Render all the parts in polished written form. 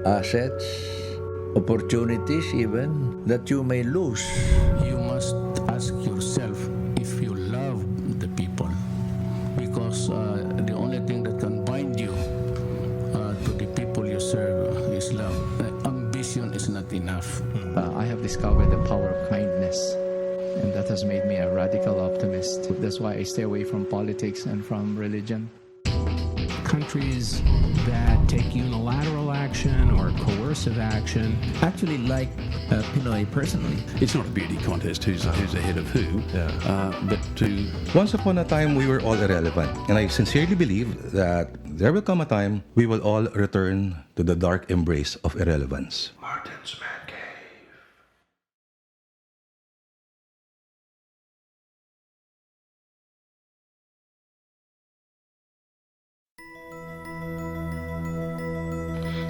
assets, opportunities even that you may lose. You must ask yourself if you love the people, because the only thing that can bind you to the people you serve is love. Ambition is not enough. I have discovered the power of kindness, and that has made me a radical optimist. That's why I stay away from politics and from religion. Countries that take unilateral action or coercive action. Actually like Pinoy personally. It's not a beauty contest who's ahead of who, but to... Once upon a time, we were all irrelevant. And I sincerely believe that there will come a time we will all return to the dark embrace of irrelevance. Martin's Mancave.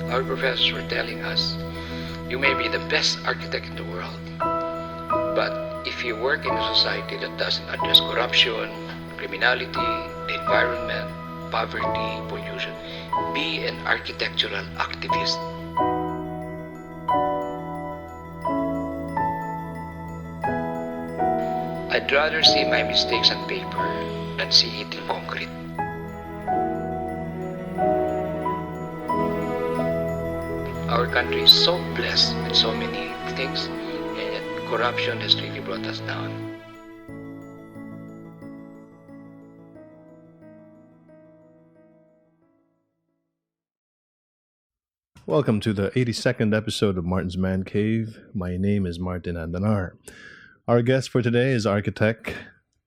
Our professors were telling us, you may be the best architect in the world, but if you work in a society that doesn't address corruption, criminality, the environment, poverty, pollution, be an architectural activist. I'd rather see my mistakes on paper than see it in concrete. Our country is so blessed with so many things, and yet corruption has really brought us down. Welcome to the 82nd episode of Martin's Man Cave. My name is Martin Andanar. Our guest for today is architect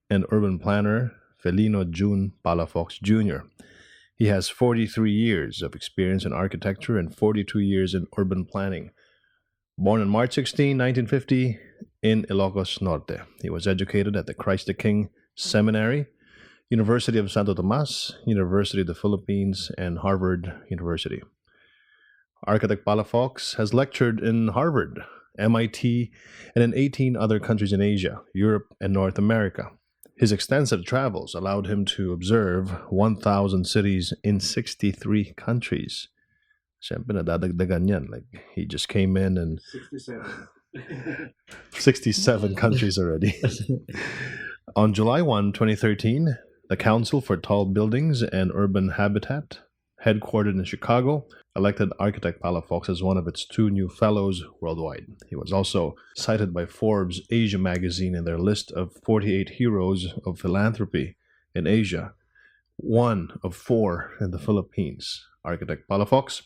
and urban planner Felino Jun Palafox Jr. He has 43 years of experience in architecture and 42 years in urban planning. Born on March 16, 1950 in Ilocos Norte. He was educated at the Christ the King Seminary, University of Santo Tomas, University of the Philippines, and Harvard University. Architect Palafox has lectured in Harvard, MIT, and in 18 other countries in Asia, Europe, and North America. His extensive travels allowed him to observe 1,000 cities in 63 countries. Siyempre, nadadagdagan yan. Like, he just came in and... 67 countries already. On July 1, 2013, the Council for Tall Buildings and Urban Habitat, headquartered in Chicago, elected architect Palafox as one of its 2 new fellows worldwide. He was also cited by Forbes Asia magazine in their list of 48 heroes of philanthropy in Asia, 1 of 4 in the Philippines. Architect Palafox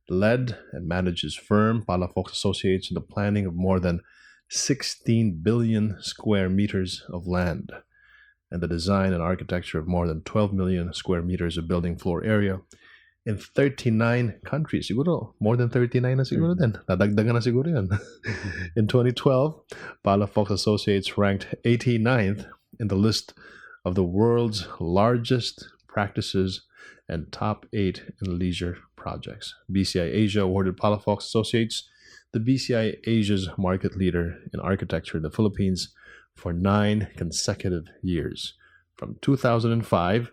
led and managed his firm, Palafox Associates, in the planning of more than 16 billion square meters of land and the design and architecture of more than 12 million square meters of building floor area in 39 countries. Siguro, more than 39 na siguro din. Nadagdagan na siguro yan. In 2012, Palafox Associates ranked 89th in the list of the world's largest practices and top 8 in leisure projects. BCI Asia awarded Palafox Associates the BCI Asia's market leader in architecture in the Philippines for 9 consecutive years, from 2005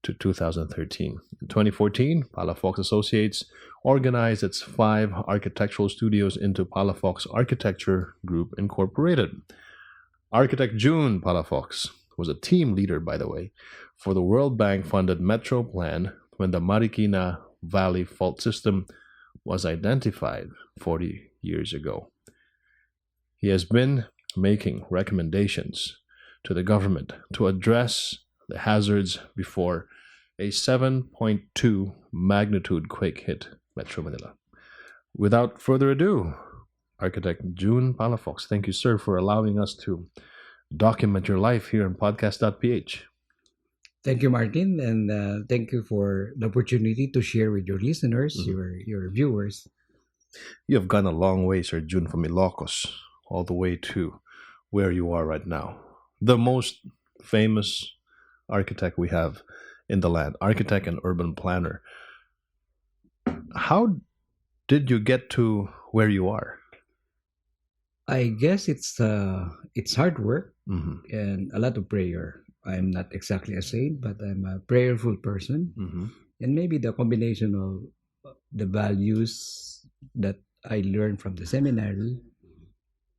to 2013. In 2014, Palafox Associates organized its 5 architectural studios into Palafox Architecture Group Incorporated. Architect Jun Palafox was a team leader, by the way, for the World Bank-funded Metro Plan when the Marikina Valley fault system was identified 40 years ago. He has been making recommendations to the government to address the hazards before a 7.2 magnitude quake hit Metro Manila. Without further ado, Architect Jun Palafox, thank you, sir, for allowing us to document your life here in podcast.ph. Thank you, Martin, and thank you for the opportunity to share with your listeners, your viewers. You have gone a long way, Sir Jun, from Ilocos all the way to where you are right now. The most famous architect we have in the land, architect and urban planner. How did you get to where you are? I guess it's hard work and a lot of prayer. I'm not exactly a saint, but I'm a prayerful person, and maybe the combination of the values that I learned from the seminary,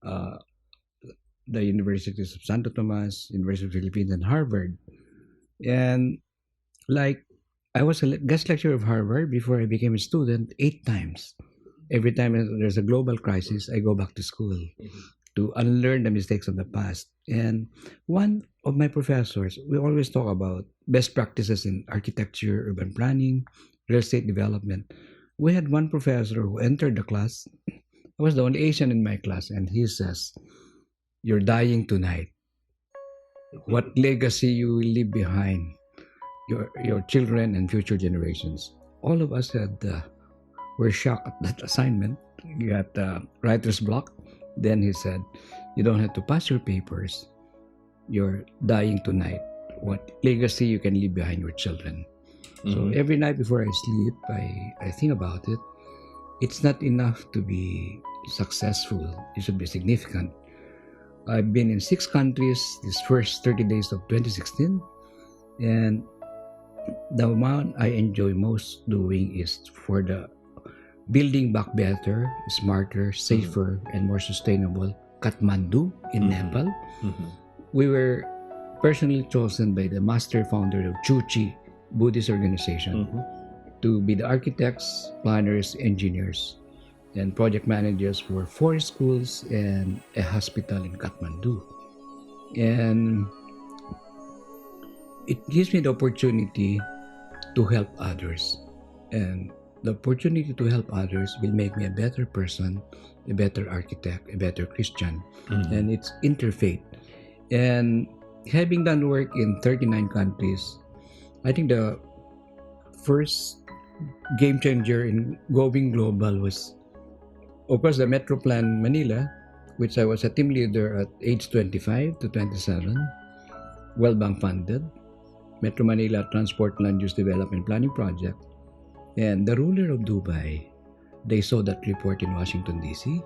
uh, the universities of Santo Tomas, University of the Philippines, and Harvard. And like I was a guest lecturer of Harvard before I became a student 8 times. Every time there's a global crisis, I go back to school to unlearn the mistakes of the past. And one of my professors, we always talk about best practices in architecture, urban planning, real estate development. We had one professor who entered the class. I was the only Asian in my class, and he says, "You're dying tonight. What legacy you will leave behind your children and future generations?" All of us were shocked at that assignment. You got writer's block. Then he said, "You don't have to pass your papers. You're dying tonight. What legacy you can leave behind your children?" So every night before I sleep, I think about it. It's not enough to be successful. It should be significant. I've been in 6 countries these first 30 days of 2016, and the amount I enjoy most doing is for the building back better, smarter, safer, and more sustainable Kathmandu in Nepal. We were personally chosen by the master founder of Chuchi Buddhist organization to be the architects, planners, engineers, and project managers for 4 schools and a hospital in Kathmandu. And it gives me the opportunity to help others. And the opportunity to help others will make me a better person, a better architect, a better Christian. And it's interfaith. And having done work in 39 countries, I think the first game changer in going global was, of course, the Metro Plan Manila, which I was a team leader at age 25 to 27, World Bank funded. Metro Manila Transport Land Use Development Planning Project. And the ruler of Dubai, they saw that report in Washington, D.C.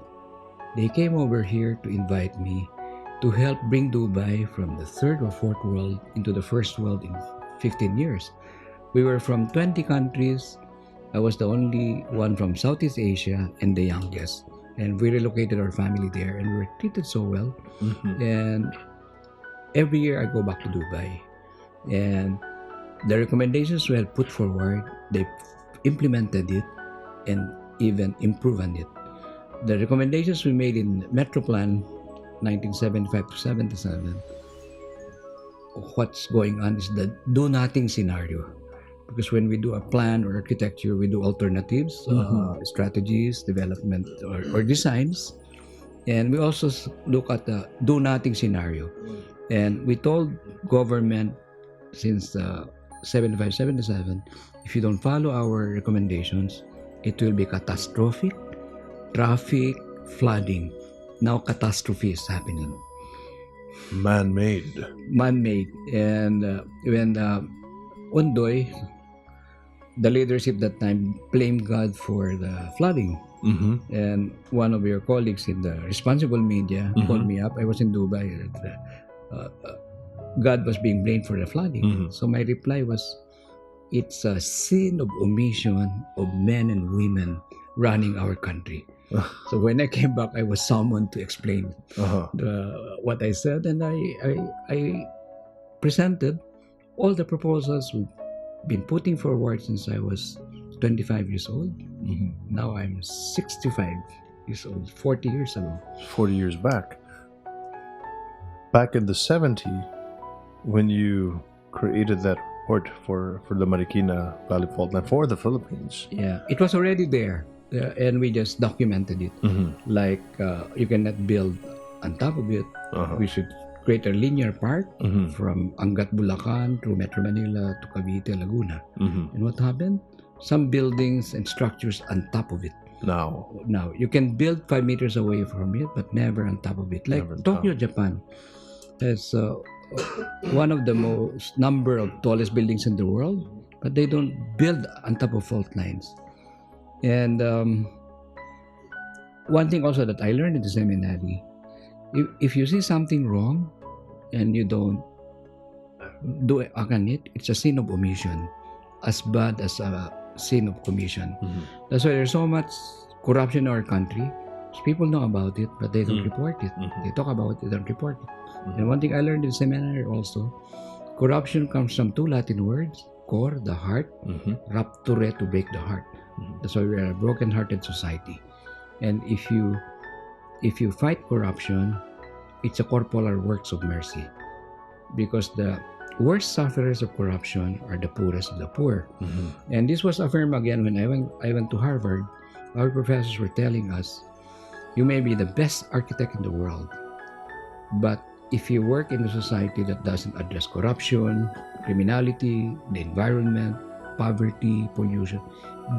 They came over here to invite me to help bring Dubai from the 3rd or 4th world into the 1st world in 15 years. We were from 20 countries. I was the only one from Southeast Asia and the youngest. And we relocated our family there, and we were treated so well. And every year I go back to Dubai. And the recommendations we had put forward, they implemented it and even improved on it. The recommendations we made in Metro Plan 1975 to 77, what's going on is the do nothing scenario. Because when we do a plan or architecture, we do alternatives, strategies, development, or designs. And we also look at the do nothing scenario. And we told government since 75, 77, if you don't follow our recommendations, it will be catastrophic, traffic, flooding. Now catastrophe is happening. Man-made. And when Undoy, the leadership that time, blamed God for the flooding. And one of your colleagues in the responsible media called me up. I was in Dubai. God was being blamed for the flooding. So my reply was, it's a sin of omission of men and women running our country. So when I came back, I was summoned to explain what I said, and I presented all the proposals we've been putting forward since I was 25 years old. Now I'm 65 years old, 40 years ago. 40 years back. Back in the 70s, when you created that report for the Marikina Valley Fault Line for the Philippines. Yeah, it was already there. And we just documented it. Like, you cannot build on top of it. We should create a linear park from Angat, Bulacan through Metro Manila to Cavite, Laguna. And what happened? Some buildings and structures on top of it. Now, you can build 5 meters away from it, but never on top of it. Like Tokyo, Japan has one of the most number of tallest buildings in the world, but they don't build on top of fault lines. And one thing also that I learned in the seminary, if you see something wrong and you don't do it on it, it's a sin of omission. As bad as a sin of commission. That's why there's so much corruption in our country. People know about it, but they don't report it. They talk about it, they don't report it. And one thing I learned in seminary also, corruption comes from two Latin words: cor, the heart, rapture, to break the heart. That's why we are a broken-hearted society. And if you fight corruption, it's a corporal works of mercy, because the worst sufferers of corruption are the poorest of the poor. And this was affirmed again when I went to Harvard. Our professors were telling us, you may be the best architect in the world, but if you work in a society that doesn't address corruption, criminality, the environment, poverty, pollution,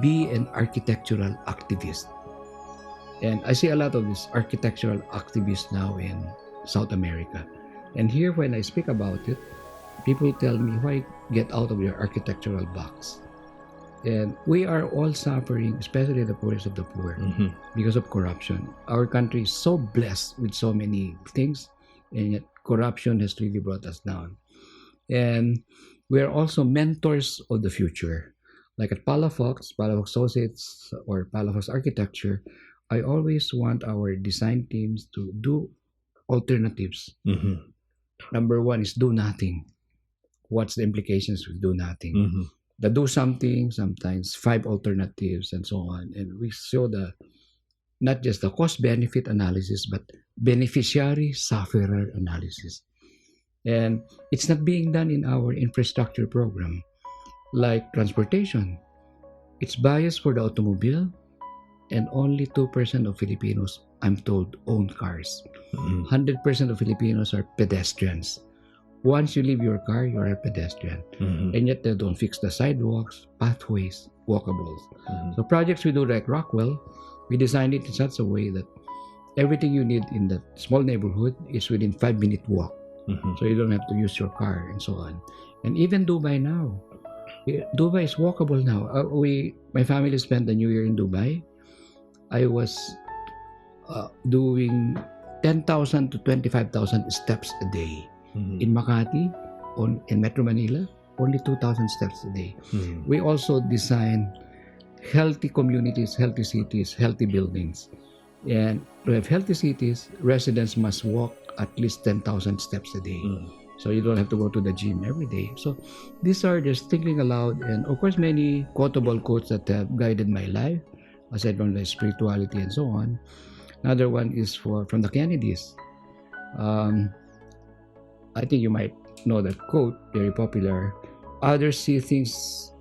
be an architectural activist. And I see a lot of these architectural activists now in South America. And here, when I speak about it, people tell me, why get out of your architectural box? And we are all suffering, especially the poorest of the poor, because of corruption. Our country is so blessed with so many things, and yet corruption has really brought us down. And we are also mentors of the future. Like at Palafox Associates, or Palafox Architecture, I always want our design teams to do alternatives. Number one is do nothing. What's the implications of do nothing? The do something, sometimes 5 alternatives, and so on. And we show not just the cost-benefit analysis, but beneficiary-sufferer analysis. And it's not being done in our infrastructure program. Like transportation, it's biased for the automobile, and only 2% of Filipinos, I'm told, own cars. 100% of Filipinos are pedestrians. Once you leave your car, you are a pedestrian. And yet they don't fix the sidewalks, pathways, walkables. So projects we do like Rockwell, we designed it in such a way that everything you need in that small neighborhood is within 5-minute walk. So you don't have to use your car, and so on. And even Dubai now. Dubai is walkable now. My family spent the New Year in Dubai. I was doing 10,000 to 25,000 steps a day. In Makati, in Metro Manila, only 2,000 steps a day. We also design healthy communities, healthy cities, healthy buildings. And to have healthy cities, residents must walk at least 10,000 steps a day. So you don't have to go to the gym every day. So these are just thinking aloud, and of course many quotable quotes that have guided my life, aside from the spirituality and so on. Another one is from the Kennedys. I think you might know that quote, very popular. Others see things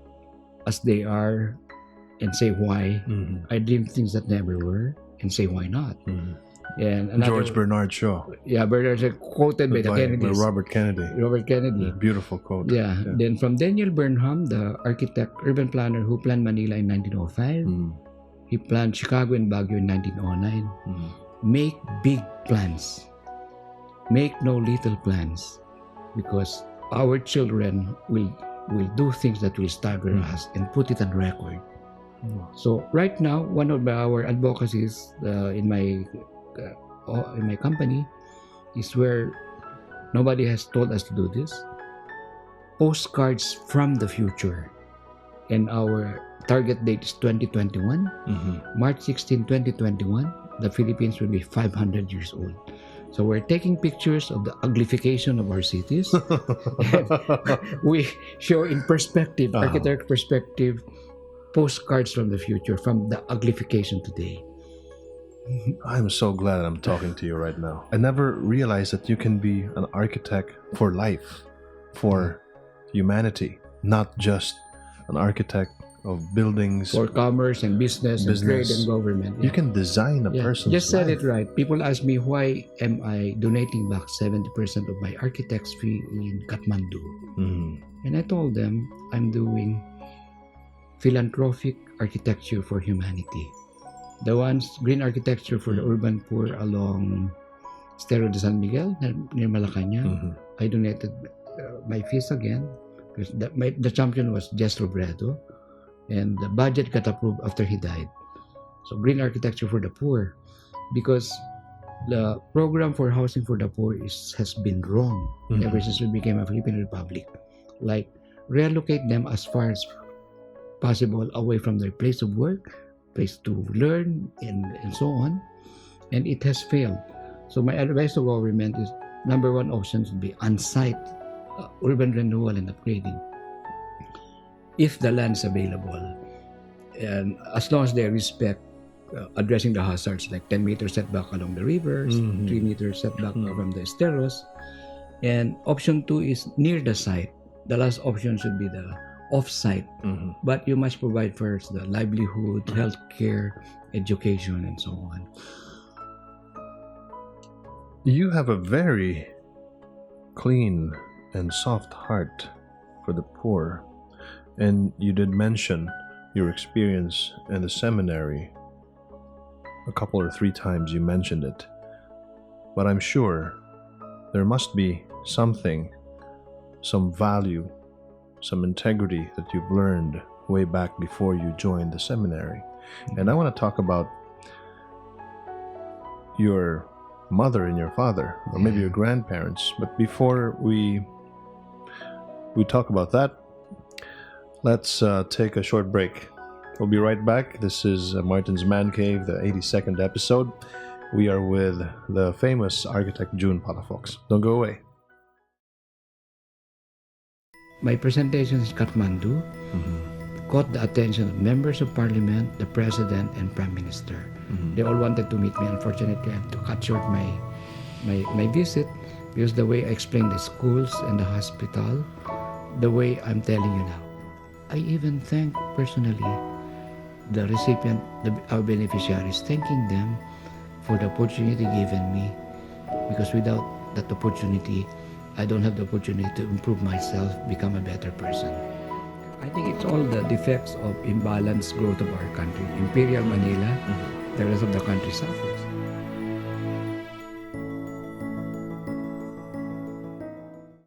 as they are and say why. I dream things that never were and say why not. And George Bernard Shaw. Yeah, Bernard Shaw, quoted by the Kennedys. Robert Kennedy. Beautiful quote. Yeah. Then from Daniel Burnham, the architect, urban planner who planned Manila in 1905. He planned Chicago and Baguio in 1909. Make big plans. Make no little plans, because our children will do things that will stagger us and put it on record. So right now, one of our advocacies in my company is where nobody has told us to do this. Postcards from the future. And our target date is 2021. March 16, 2021, the Philippines will be 500 years old. So we're taking pictures of the uglification of our cities. We show in perspective, architect perspective, postcards from the future, from the uglification today. I'm so glad I'm talking to you right now. I never realized that you can be an architect for life, for humanity, not just an architect of buildings. For commerce and business and trade and government. You can design a person's Just said life. it right. People ask me, why am I donating back 70% of my architect's fee in Kathmandu? And I told them, I'm doing philanthropic architecture for humanity. The ones, green architecture for the urban poor along Estero de San Miguel, near Malacanang. I donated my fees again, because the champion was Jess Robredo, and the budget got approved after he died. So green architecture for the poor, because the program for housing for the poor has been wrong ever since we became a Philippine Republic. Like, relocate them as far as possible away from their place of work, place to learn, and so on. And it has failed. So my advice to government is, number one option would be on-site urban renewal and upgrading, if the land is available, and as long as they respect addressing the hazards like 10-meter setback along the rivers, 3-meter setback from the esteros. And option 2 is near the site. The last option should be the off-site, but you must provide first the livelihood, healthcare, education, and so on. You have a very clean and soft heart for the poor, and you did mention your experience in the seminary. A couple or 3 times you mentioned it, but I'm sure there must be something, some value, some integrity that you've learned way back before you joined the seminary. And I want to talk about your mother and your father, or maybe your grandparents. But before we talk about that, let's take a short break. We'll be right back. This is Martin's Man Cave, the 82nd episode. We are with the famous architect Jun Palafox. Don't go away. My presentation in Kathmandu caught the attention of members of parliament, the president, and prime minister. They all wanted to meet me. Unfortunately, I had to cut short my visit because the way I explained the schools and the hospital, the way I'm telling you now. I even thank personally the recipient, our beneficiaries, thanking them for the opportunity given me, because without that opportunity, I don't have the opportunity to improve myself, become a better person. I think it's all the defects of imbalanced growth of our country. Imperial Manila, the rest of the country suffers.